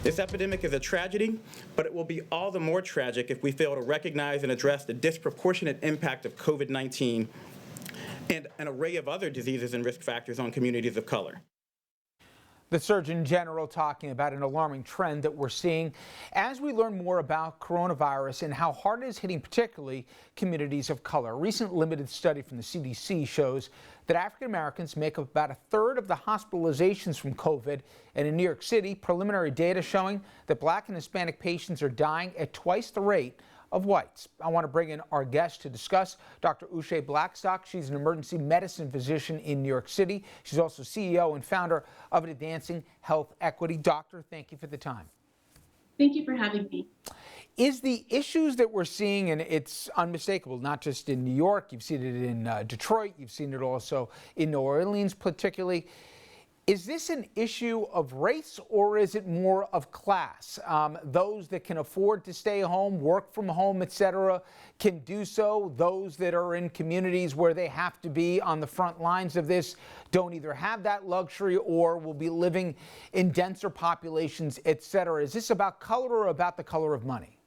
This epidemic is a tragedy, but it will be all the more tragic if we fail to recognize and address the disproportionate impact of COVID-19 and an array of other diseases and risk factors on communities of color. The Surgeon General talking about an alarming trend that we're seeing as we learn more about coronavirus and how hard it is hitting particularly communities of color. A recent limited study from the CDC shows that African Americans make up about a third of the hospitalizations from COVID. And in New York City, preliminary data showing that Black and Hispanic patients are dying at twice the rate of whites. I want to bring in our guest to discuss Dr. Uche Blackstock. She's an emergency medicine physician in New York City. She's also CEO and founder of Advancing Health Equity. Doctor, thank you for the time. Thank you for having me. Is the issues that we're seeing, and it's unmistakable, not just in New York, you've seen it in Detroit, you've seen it also in New Orleans particularly, is this an issue of race or is it more of class? Those that can afford to stay home, work from home, etc., can do so. Those that are in communities where they have to be on the front lines of this don't either have that luxury or will be living in denser populations, etc. Is this about color or about the color of money?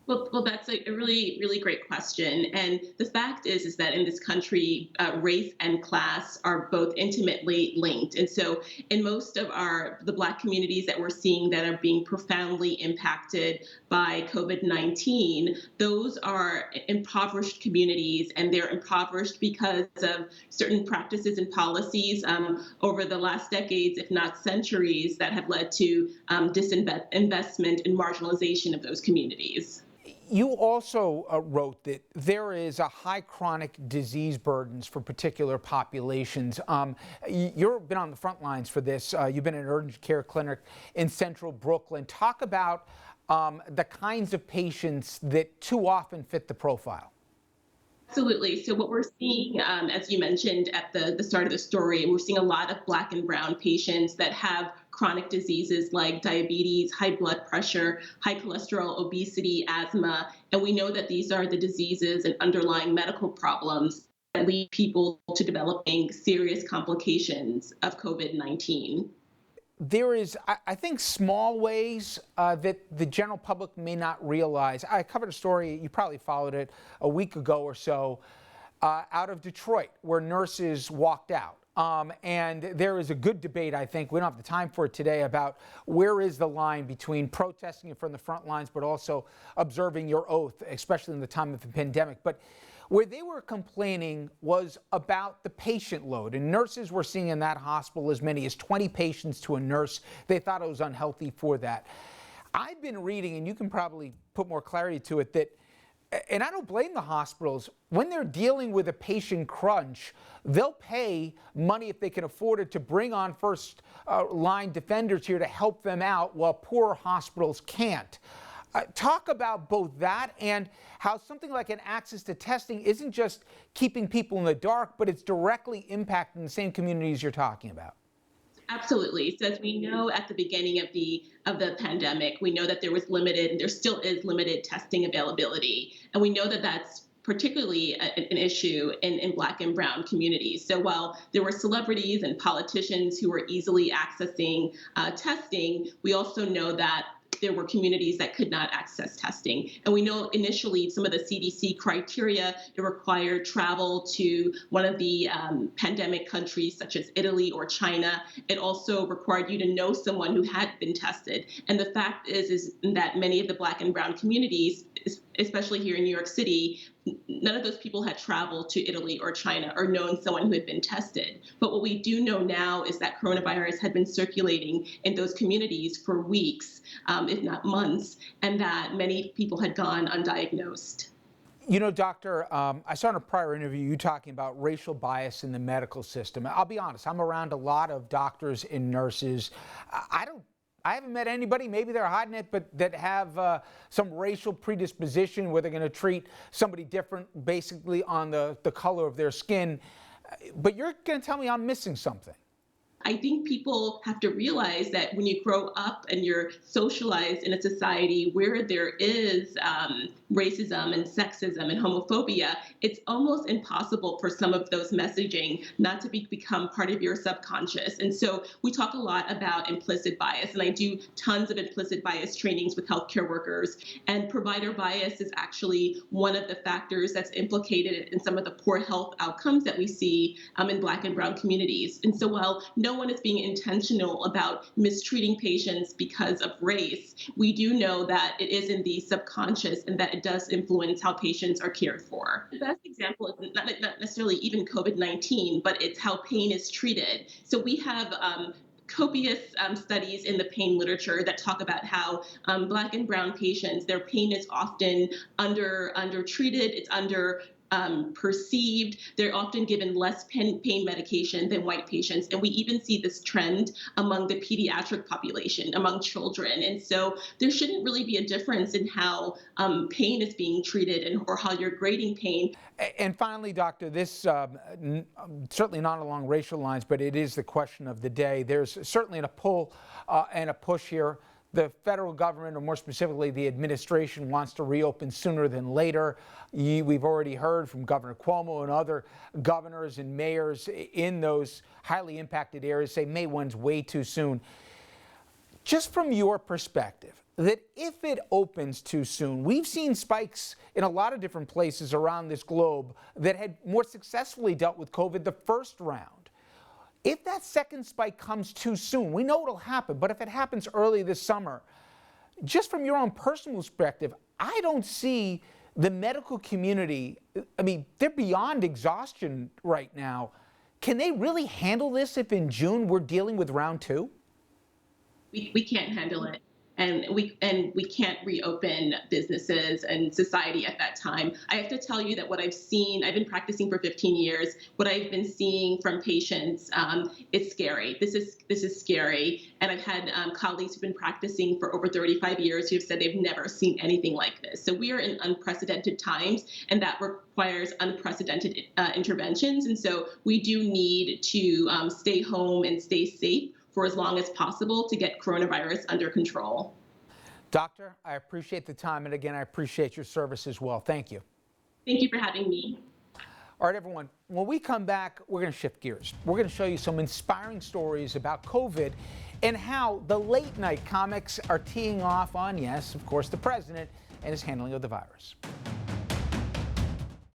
Well, that's a really, really great question. And the fact is that in this country, race and class are both intimately linked. And so in most of the Black communities that we're seeing that are being profoundly impacted by COVID-19, those are impoverished communities, and they're impoverished because of certain practices and policies over the last decades, if not centuries, that have led to disinvestment and marginalization of those communities. You also wrote that there is a high chronic disease burdens for particular populations. You've been on the front lines for this. You've been in an urgent care clinic in central Brooklyn. Talk about the kinds of patients that too often fit the profile. Absolutely. So what we're seeing, as you mentioned at the start of the story, we're seeing a lot of Black and brown patients that have chronic diseases like diabetes, high blood pressure, high cholesterol, obesity, asthma. And we know that these are the diseases and underlying medical problems that lead people to developing serious complications of COVID-19. There is, I think, small ways that the general public may not realize. I covered a story, you probably followed it, a week ago or so, out of Detroit, where nurses walked out. And there is a good debate, I think, we don't have the time for it today, about where is the line between protesting from the front lines, but also observing your oath, especially in the time of the pandemic. But where they were complaining was about the patient load. And nurses were seeing in that hospital as many as 20 patients to a nurse. They thought it was unhealthy for that. I've been reading, and you can probably put more clarity to it, that, and I don't blame the hospitals, when they're dealing with a patient crunch, they'll pay money if they can afford it to bring on first line defenders here to help them out while poor hospitals can't. Talk about both that and how something like an access to testing isn't just keeping people in the dark, but it's directly impacting the same communities you're talking about. Absolutely. So as we know at the beginning of the pandemic, we know that there was limited, and there still is limited testing availability. And we know that that's particularly an issue in Black and brown communities. So while there were celebrities and politicians who were easily accessing testing, we also know that there were communities that could not access testing. And we know initially some of the CDC criteria, it required travel to one of the pandemic countries such as Italy or China. It also required you to know someone who had been tested. And the fact is that many of the Black and brown communities, especially here in New York City, none of those people had traveled to Italy or China or known someone who had been tested. But what we do know now is that coronavirus had been circulating in those communities for weeks, if not months, and that many people had gone undiagnosed. You know, Doctor, I saw in a prior interview you talking about racial bias in the medical system. I'll be honest, I'm around a lot of doctors and nurses. I haven't met anybody, maybe they're hiding it, but that have some racial predisposition where they're going to treat somebody different basically on the color of their skin. But you're going to tell me I'm missing something. I think people have to realize that when you grow up and you're socialized in a society where there is racism and sexism and homophobia, it's almost impossible for some of those messaging not to become part of your subconscious. And so we talk a lot about implicit bias, and I do tons of implicit bias trainings with healthcare workers. And provider bias is actually one of the factors that's implicated in some of the poor health outcomes that we see in Black and Brown communities. And so while no one is being intentional about mistreating patients because of race, we do know that it is in the subconscious and that it does influence how patients are cared for. The best example is not necessarily even COVID-19, but it's how pain is treated. So we have copious studies in the pain literature that talk about how Black and Brown patients, their pain is often undertreated, it's under perceived. They're often given less pain medication than white patients. And we even see this trend among the pediatric population, among children. And so there shouldn't really be a difference in how pain is being treated or how you're grading pain. And finally, Doctor, this certainly not along racial lines, but it is the question of the day. There's certainly a pull and a push here. The federal government, or more specifically the administration, wants to reopen sooner than later. We've already heard from Governor Cuomo and other governors and mayors in those highly impacted areas say May 1's way too soon. Just from your perspective, that if it opens too soon, we've seen spikes in a lot of different places around this globe that had more successfully dealt with COVID the first round. If that second spike comes too soon, we know it'll happen, but if it happens early this summer, just from your own personal perspective, I don't see the medical community, I mean, they're beyond exhaustion right now. Can they really handle this if in June we're dealing with round two? We can't handle it. And we can't reopen businesses and society at that time. I have to tell you that what I've seen, I've been practicing for 15 years. What I've been seeing from patients is scary. This is scary. And I've had colleagues who've been practicing for over 35 years who have said they've never seen anything like this. So we are in unprecedented times, and that requires unprecedented interventions. And so we do need to stay home and stay safe for as long as possible to get coronavirus under control. Doctor, I appreciate the time, and again, I appreciate your service as well. Thank you. Thank you for having me. All right, everyone, when we come back, we're going to shift gears. We're going to show you some inspiring stories about COVID and how the late night comics are teeing off on, yes, of course, the president and his handling of the virus.